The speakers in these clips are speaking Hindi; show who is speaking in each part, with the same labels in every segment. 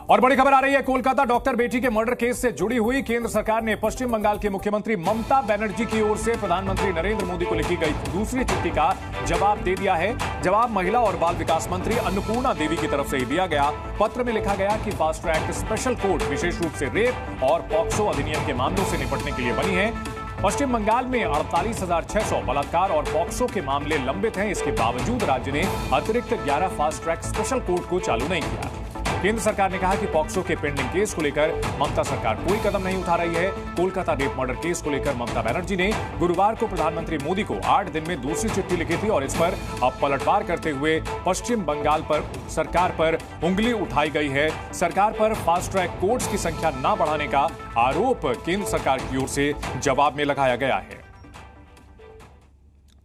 Speaker 1: और बड़ी खबर आ रही है कोलकाता डॉक्टर बेटी के मर्डर केस से जुड़ी हुई। केंद्र सरकार ने पश्चिम बंगाल के मुख्यमंत्री ममता बनर्जी की ओर से प्रधानमंत्री नरेंद्र मोदी को लिखी गई दूसरी चिट्ठी का जवाब दे दिया है। जवाब महिला और बाल विकास मंत्री अन्नपूर्णा देवी की तरफ से दिया गया। पत्र में लिखा गया कि फास्ट ट्रैक स्पेशल कोर्ट विशेष रूप से रेप और पॉक्सो अधिनियम के मामलों से निपटने के लिए बनी है। पश्चिम बंगाल में 48,600 बलात्कार और पॉक्सो के मामले लंबित हैं। इसके बावजूद राज्य ने अतिरिक्त 11 फास्ट ट्रैक स्पेशल कोर्ट को चालू नहीं किया। केंद्र सरकार ने कहा कि पॉक्सो के पेंडिंग केस को लेकर ममता सरकार कोई कदम नहीं उठा रही है। कोलकाता रेप मर्डर केस को लेकर ममता बनर्जी ने गुरुवार को प्रधानमंत्री मोदी को 8 दिन में दूसरी चिट्ठी लिखी थी और इस पर अब पलटवार करते हुए पश्चिम बंगाल पर सरकार पर उंगली उठाई गई है। सरकार पर फास्ट ट्रैक कोर्ट्स की संख्या न बढ़ाने का आरोप केंद्र सरकार की ओर से जवाब में लगाया गया है।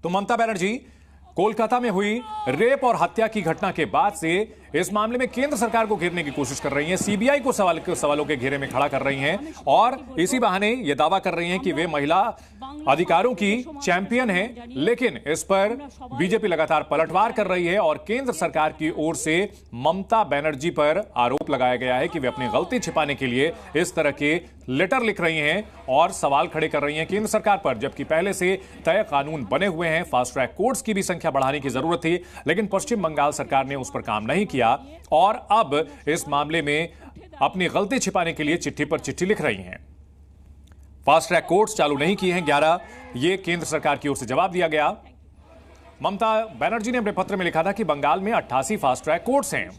Speaker 1: तो ममता बनर्जी कोलकाता में हुई रेप और हत्या की घटना के बाद से इस मामले में केंद्र सरकार को घेरने की कोशिश कर रही हैं। सीबीआई को सवालों के घेरे में खड़ा कर रही हैं और इसी बहाने यह दावा कर रही हैं कि वे महिला अधिकारों की चैंपियन हैं। लेकिन इस पर बीजेपी लगातार पलटवार कर रही है और केंद्र सरकार की ओर से ममता बनर्जी पर आरोप लगाया गया है कि वे अपनी गलती छिपाने के लिए इस तरह के लेटर लिख रही हैं और सवाल खड़े कर रही हैं केंद्र सरकार पर, जबकि पहले से तय कानून बने हुए हैं। फास्ट ट्रैक कोर्ट्स की भी संख्या बढ़ाने की जरूरत थी, लेकिन पश्चिम बंगाल सरकार ने उस पर काम नहीं किया और अब इस मामले में अपनी गलती छिपाने के लिए चिट्ठी पर चिट्ठी लिख रही हैं। फास्ट ट्रैक कोर्ट्स चालू नहीं किए हैं 11, ये केंद्र सरकार की ओर से जवाब दिया गया। ममता बनर्जी ने अपने पत्र में लिखा था कि बंगाल में 88 फास्ट ट्रैक कोर्ट्स हैं।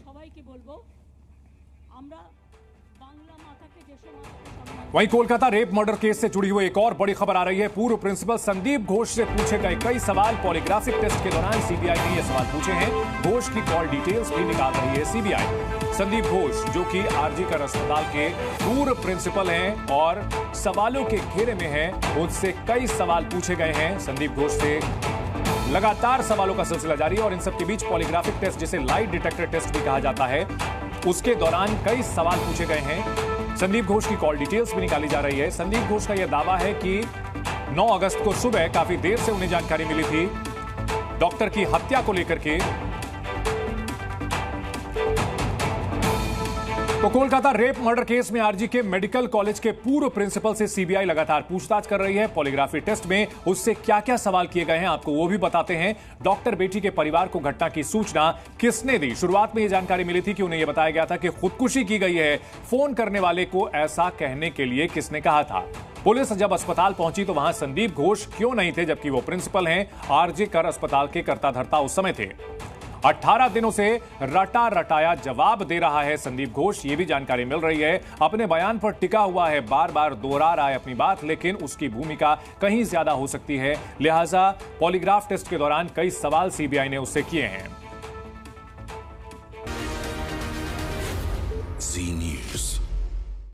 Speaker 1: वहीं कोलकाता रेप मर्डर केस से जुड़ी हुई एक और बड़ी खबर आ रही है। पूर्व प्रिंसिपल संदीप घोष से पूछे गए कई सवाल। पॉलीग्राफिक टेस्ट के दौरान सीबीआई ने ये सवाल पूछे हैं। घोष की कॉल डिटेल्स भी निकाल रही है सीबीआई। संदीप घोष जो कि आरजी कर अस्पताल के पूर्व प्रिंसिपल हैं और सवालों के घेरे में हैं, उनसे कई सवाल पूछे गए हैं। संदीप घोष से लगातार सवालों का सिलसिला जारी है और इन सबके बीच पॉलीग्राफिक टेस्ट, जिसे लाइट डिटेक्टर टेस्ट भी कहा जाता है, उसके दौरान कई सवाल पूछे गए हैं। संदीप घोष की कॉल डिटेल्स भी निकाली जा रही है। संदीप घोष का यह दावा है कि 9 अगस्त को सुबह काफी देर से उन्हें जानकारी मिली थी डॉक्टर की हत्या को लेकर के। तो कोलकाता रेप मर्डर केस में आरजी के मेडिकल कॉलेज के पूर्व प्रिंसिपल से सीबीआई लगातार पूछताछ कर रही है। पॉलीग्राफी टेस्ट में उससे क्या क्या सवाल किए गए हैं, आपको वो भी बताते हैं। डॉक्टर बेटी के परिवार को घटना की सूचना किसने दी? शुरुआत में यह जानकारी मिली थी कि उन्हें यह बताया गया था कि खुदकुशी की गई है। फोन करने वाले को ऐसा कहने के लिए किसने कहा था? पुलिस जब अस्पताल पहुंची तो वहां संदीप घोष क्यों नहीं थे, जबकि वो प्रिंसिपल हैं? आरजे कर अस्पताल के कर्ता धर्ता उस समय थे। 18 दिनों से रटा रटाया जवाब दे रहा है संदीप घोष, ये भी जानकारी मिल रही है। अपने बयान पर टिका हुआ है, बार बार दोहरा रहा है अपनी बात, लेकिन उसकी भूमिका कहीं ज्यादा हो सकती है। लिहाजा पॉलीग्राफ टेस्ट के दौरान कई सवाल सीबीआई ने उससे किए हैं।
Speaker 2: जी न्यूज़।